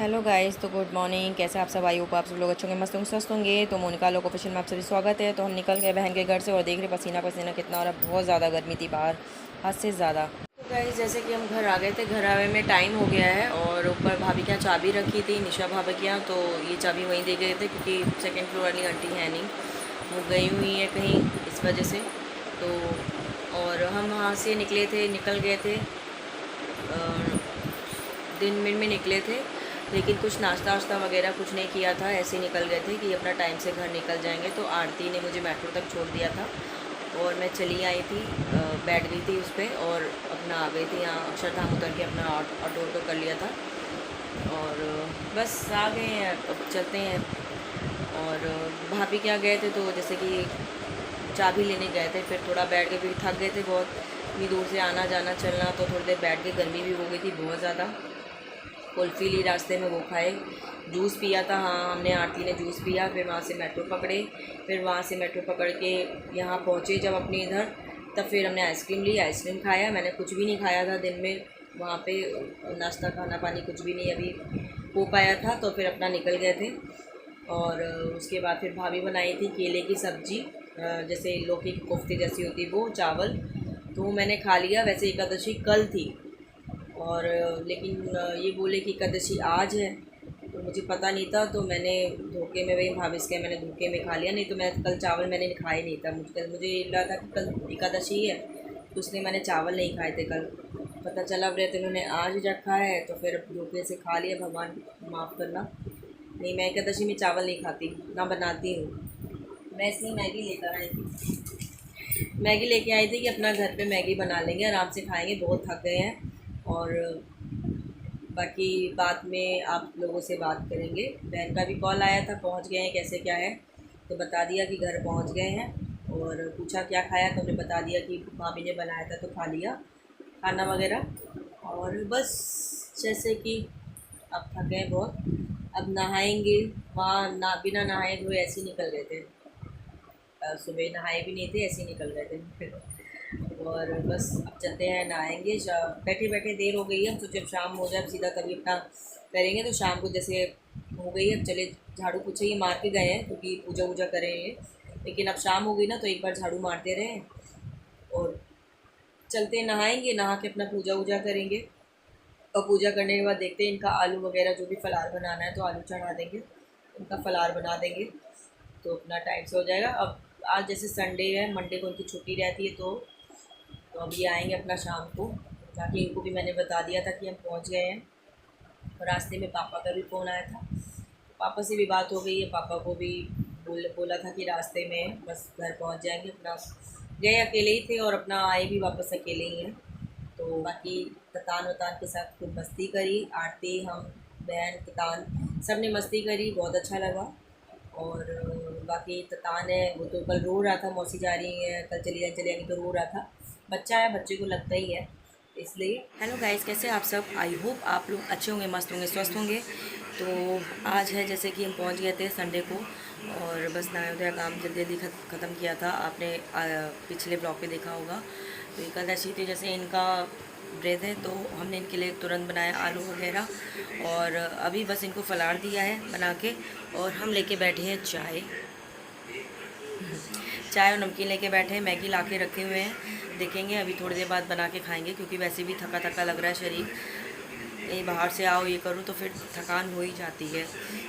Hello guys, तो good morning. कैसे आप सब? आई होप आप सब लोग अच्छे होंगे, मस्त होंगे, स्वस्थ होंगे। तो मोनिका लोग ऑफिशियल में आप सभी स्वागत है। तो हम निकल गए बहन के घर से और देख रहे पसीना पसीना कितना हो रहा है। बहुत ज़्यादा गर्मी थी बाहर, हद से ज़्यादा। तो गाइस जैसे कि हम घर आ गए थे, घर आने में टाइम हो गया है और ऊपर भाभी के यहाँ चाबी रखी थी, निशा भाभी के यहाँ। तो ये चाबी वहीं दे गए थे क्योंकि सेकेंड फ्लोर वाली आंटी है नहीं, वो गई हुई है कहीं, इस वजह से। तो और हम वहाँ से निकल गए थे, दिन में निकले थे, लेकिन कुछ नाश्ता वाश्ता वगैरह कुछ नहीं किया था, ऐसे ही निकल गए थे कि अपना टाइम से घर निकल जाएंगे। तो आरती ने मुझे मेट्रो तक छोड़ दिया था और मैं चली आई थी, बैठ गई थी उस पर और अपना आ गई थी यहाँ अक्षरधाम उतर के अपना ऑटो कर लिया था और बस आ गए हैं, अब चलते हैं। और भाभी क्या गए थे तो जैसे कि चाबी लेने गए थे, फिर थोड़ा बैठ के, फिर थक गए थे बहुत, इतनी दूर से आना जाना चलना, तो थोड़ी देर बैठ के, गर्मी भी हो गई थी बहुत ज़्यादा। कुल्फ़ी ली रास्ते में, वो खाए, जूस पिया था। हाँ, हमने, आरती ने जूस पिया। फिर वहाँ से मेट्रो पकड़े, फिर वहाँ से मेट्रो पकड़ के यहाँ पहुँचे जब अपने इधर, तब फिर हमने आइसक्रीम ली, आइसक्रीम खाया। मैंने कुछ भी नहीं खाया था दिन में वहाँ पे, नाश्ता खाना पानी कुछ भी नहीं अभी हो पाया था। तो फिर अपना निकल गए थे और उसके बाद फिर भाभी बनाई थी केले की सब्ज़ी, जैसे लौकी की कोफ्ते जैसी होती वो, चावल, तो वो मैंने खा लिया। वैसे एकादशी कल थी और लेकिन ये बोले कि एकादशी आज है, तो मुझे पता नहीं था, तो मैंने धोखे में, वही भाभी के मैंने धोखे में खा लिया। नहीं तो मैं कल चावल मैंने खाया ही नहीं था, मुझे लगा था कि कल एकादशी है, तो इसलिए मैंने चावल नहीं खाए थे कल। पता चला व्रत इन्होंने आज रखा है, तो फिर धोखे से खा लिया, भगवान माफ़ करना। नहीं, मैं एकादशी में चावल नहीं खाती, ना बनाती हूँ। मैं इसलिए मैगी लेकर आई थी, मैगी लेके आई थी कि अपना घर पे मैगी बना लेंगे, आराम से खाएंगे, बहुत थक गए हैं। और बाकी बाद में आप लोगों से बात करेंगे। बहन का भी कॉल आया था, पहुंच गए हैं, कैसे क्या है, तो बता दिया कि घर पहुंच गए हैं। और पूछा क्या खाया, तो हमने बता दिया कि भाभी ने बनाया था तो खा लिया खाना वगैरह। और बस जैसे कि अब थक गए बहुत, अब नहाएंगे। वहाँ ना बिना नहाए हुए ऐसे ही निकल गए थे, सुबह नहाए भी नहीं थे, ऐसे ही निकल गए थे। और बस अब चलते हैं, नहाएंगे। बैठे बैठे देर हो गई है, तो जब शाम हो जाए सीधा कभी अपना करेंगे। तो शाम को जैसे हो गई है, अब चले झाड़ू पोछे ये मार के गए हैं क्योंकि पूजा वूजा करेंगे, लेकिन अब शाम हो गई ना, तो एक बार झाड़ू मारते रहे और चलते हैं, नहाएंगे, नहा के अपना पूजा वूजा करेंगे। और पूजा करने के बाद देखते हैं इनका आलू वगैरह जो भी फ़लार बनाना है तो आलू चढ़ा देंगे, इनका फ़लार बना देंगे, तो अपना टाइम से हो जाएगा। अब आज जैसे संडे है, मंडे को उनकी छुट्टी रहती है, तो अब ये आएंगे अपना शाम को, ताकि इनको भी मैंने बता दिया था कि हम पहुंच गए हैं। और रास्ते में पापा का भी फ़ोन आया था, पापा से भी बात हो गई है, पापा को भी बोला था कि रास्ते में बस घर पहुंच जाएंगे। अपना गए अकेले ही थे और अपना आए भी वापस अकेले ही हैं। तो बाकी ततान वतान के साथ खूब मस्ती करी, आरती, हम, बहन, ततान, सब ने मस्ती करी, बहुत अच्छा लगा। और बाकी ततान है, वो तो कल रो रहा था, मौसी जा रही है कल, चली जाएंगी, तो रो रहा था। बच्चा है, बच्चे को लगता ही है, इसलिए। हेलो गाइस, कैसे आप सब? आई होप आप लोग अच्छे होंगे, मस्त होंगे, स्वस्थ होंगे। तो आज है जैसे कि हम पहुंच गए थे संडे को और बस नया उदया काम जल्दी जल्दी ख़त्म किया था। आपने पिछले ब्लॉग पे देखा होगा। तो एकादशी थी, जैसे इनका ब्रेड है, तो हमने इनके लिए तुरंत बनाया आलू वगैरह, और अभी बस इनको फलार दिया है बना के, और हम लेके बैठे हैं चाय, चाय और नमकीन लेके बैठे हैं, मैगी ला के रखे हुए हैं, देखेंगे अभी थोड़ी देर बाद बना के खाएंगे, क्योंकि वैसे भी थका थका लग रहा है शरीर, कहीं बाहर से आओ ये करूँ तो फिर थकान हो ही जाती है,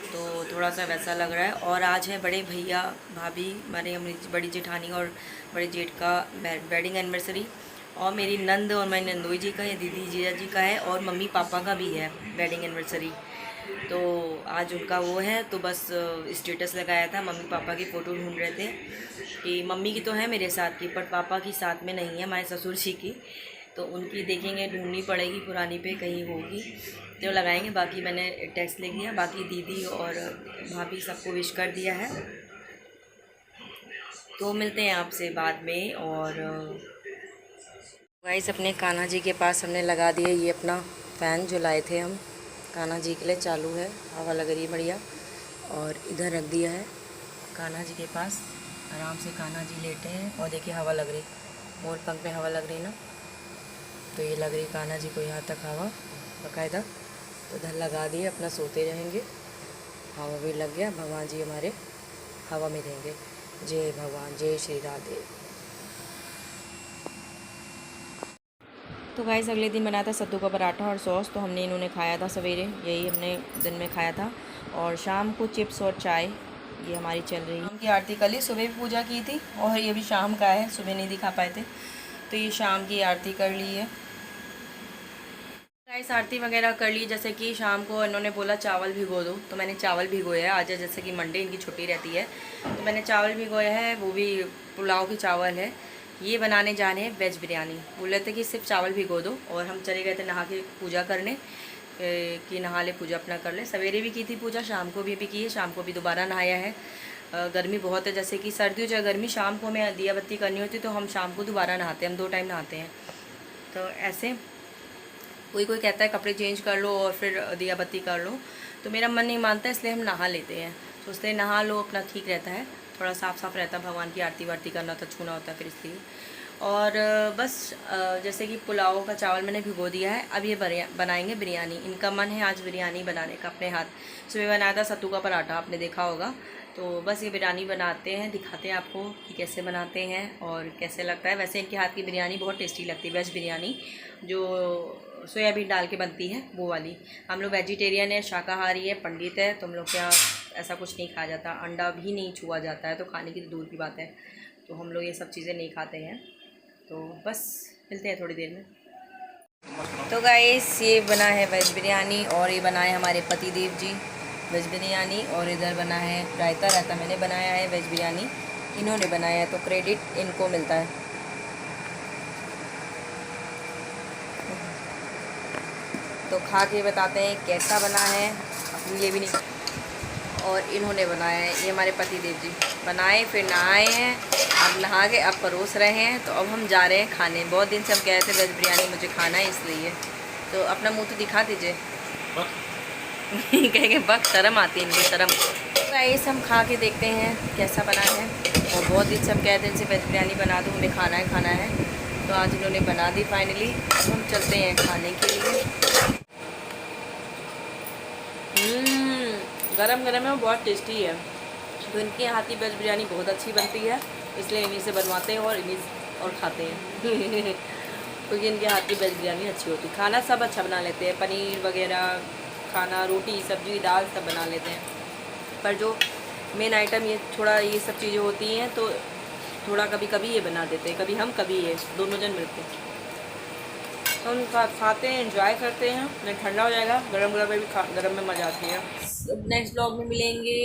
तो थोड़ा सा वैसा लग रहा है। और आज है बड़े भैया भाभी हमारे, हमारी बड़ी जेठानी और बड़े जेठ का वेडिंग एनिवर्सरी, और मेरी नंद और मेरी नंदोई जी का, या दीदी जीजा जी का है, और मम्मी पापा का भी है वेडिंग एनिवर्सरी। तो आज उनका वो है, तो बस स्टेटस लगाया था, मम्मी पापा की फ़ोटो ढूंढ रहे थे कि मम्मी की तो है मेरे साथ की, पर पापा की साथ में नहीं है, हमारे ससुर जी की, तो उनकी देखेंगे, ढूंढनी पड़ेगी, पुरानी पे कहीं होगी तो लगाएंगे। बाकी मैंने टेक्स्ट लिख दिया, बाकी दीदी और भाभी सबको विश कर दिया है। तो मिलते हैं आपसे बाद में। और गाइस, अपने कान्हा जी के पास हमने लगा दिया ये अपना फ़ैन जो लाए थे हम कान्हा जी के लिए, चालू है, हवा लग रही है बढ़िया। और इधर रख दिया है कान्हा जी के पास, आराम से कान्हा जी लेटे हैं, और देखिए हवा लग रही, मोर पंख में हवा लग रही ना, तो ये लग रही कान्हा जी को यहाँ तक हवा बाकायदा। तो इधर लगा दिए, अपना सोते रहेंगे। हवा भी लग गया, भगवान जी हमारे हवा में रहेंगे। जय भगवान, जय श्री राधे। तो गाइस अगले दिन बनाया था सत्तू का पराठा और सॉस, तो हमने इन्होंने खाया था सवेरे, यही हमने दिन में खाया था। और शाम को चिप्स और चाय ये हमारी चल रही है। शाम की आरती कल ही, सुबह भी पूजा की थी और ये भी शाम का है, सुबह नहीं दिखा पाए थे तो ये शाम की आरती कर ली है। गाइस आरती वगैरह कर ली, जैसे कि शाम को इन्होंने बोला चावल भिगो दो, तो मैंने चावल भिगोया है। आज जैसे कि मंडे इनकी छुट्टी रहती है, तो मैंने चावल भिगोया है, वो भी पुलाव के चावल है। ये बनाने जाने हैं वेज बिरयानी। बोले थे कि सिर्फ चावल भिगो दो, और हम चले गए थे नहा के पूजा करने, कि नहा ले, पूजा अपना कर ले। सवेरे भी की थी पूजा, शाम को भी की है, शाम को भी दोबारा नहाया है। गर्मी बहुत है, जैसे कि सर्दियों चाहे गर्मी, शाम को हमें दिया बत्ती करनी होती तो हम शाम को दोबारा नहाते हैं, हम 2 टाइम नहाते हैं। तो ऐसे कोई कोई कहता है कपड़े चेंज कर लो और फिर दिया बत्ती कर लो, तो मेरा मन नहीं मानता, इसलिए हम नहा लेते हैं। सोचते हैं नहा लो, अपना ठीक रहता है, थोड़ा साफ़ साफ़ रहता है, भगवान की आरती वारती करना होता, छूना होता है, फिर इसलिए। और बस जैसे कि पुलाव का चावल मैंने भिगो दिया है, अब ये बनाएंगे बिरयानी। इनका मन है आज बिरयानी बनाने का अपने हाथ। सुबह बनाया था सत्तू का पराठा, आपने देखा होगा। तो बस ये बिरयानी बनाते हैं, दिखाते हैं आपको कि कैसे बनाते हैं और कैसे लगता है। वैसे इनके हाथ की बिरयानी बहुत टेस्टी लगती है, वेज बिरयानी जो सोयाबीन डाल के बनती है वो वाली। हम लोग वेजिटेरियन है, शाकाहारी है, पंडित है, तो हम लोग क्या ऐसा कुछ नहीं खाया जाता, अंडा भी नहीं छुआ जाता है, तो खाने की तो दूर की बात है, तो हम लोग ये सब चीज़ें नहीं खाते हैं। तो बस मिलते हैं थोड़ी देर में। तो गाइस ये बना है वेज बिरयानी, और ये बना है हमारे पति देव जी वेज बिरयानी, और इधर बना है रायता मैंने बनाया है, वेज बिरयानी इन्होंने बनाया है, तो क्रेडिट इनको मिलता है। तो खा के बताते हैं कैसा बना है, ये भी नहीं। और इन्होंने बनाया है, ये हमारे पति देव जी बनाए, फिर नहाए हैं, अब नहा के अब परोस रहे हैं। तो अब हम जा रहे हैं खाने। बहुत दिन से हम कह रहे थे वेज बिरयानी मुझे खाना है, इसलिए। तो अपना मुंह तो दिखा दीजिए। कहेंगे बक, शर्म आती है इनको, शर्म। तो ऐसे हम खा के देखते हैं कैसा बना है। और बहुत दिन से हम कह रहे थे वेज बिरयानी बना दो, हमें खाना है। तो आज इन्होंने बना दी फाइनली। अब हम चलते हैं खाने के लिए। गरम गरम है, बहुत टेस्टी है। तो इनके हाथ की वेज बिरयानी बहुत अच्छी बनती है, इसलिए इन्हीं से बनवाते हैं और खाते हैं। क्योंकि इनके हाथ की वेज बिरयानी अच्छी होती है। खाना सब अच्छा बना लेते हैं, पनीर वगैरह, खाना, रोटी, सब्जी, दाल सब बना लेते हैं। पर जो मेन आइटम ये थोड़ा ये सब चीज़ें होती हैं, तो थोड़ा कभी कभी ये बना देते हैं, कभी हम कभी ये, दोनों जन मिलते हैं। तो हम खाते हैं, एंजॉय करते हैं। नहीं ठंडा हो जाएगा, गरम गरम में भी गरम में मज़ा आती है। सब नेक्स्ट ब्लॉग में मिलेंगे।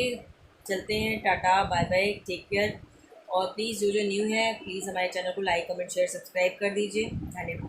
चलते हैं, tata bye bye, take care. और प्लीज़ जो न्यू है प्लीज़ हमारे चैनल को लाइक कमेंट शेयर सब्सक्राइब कर दीजिए। धन्यवाद।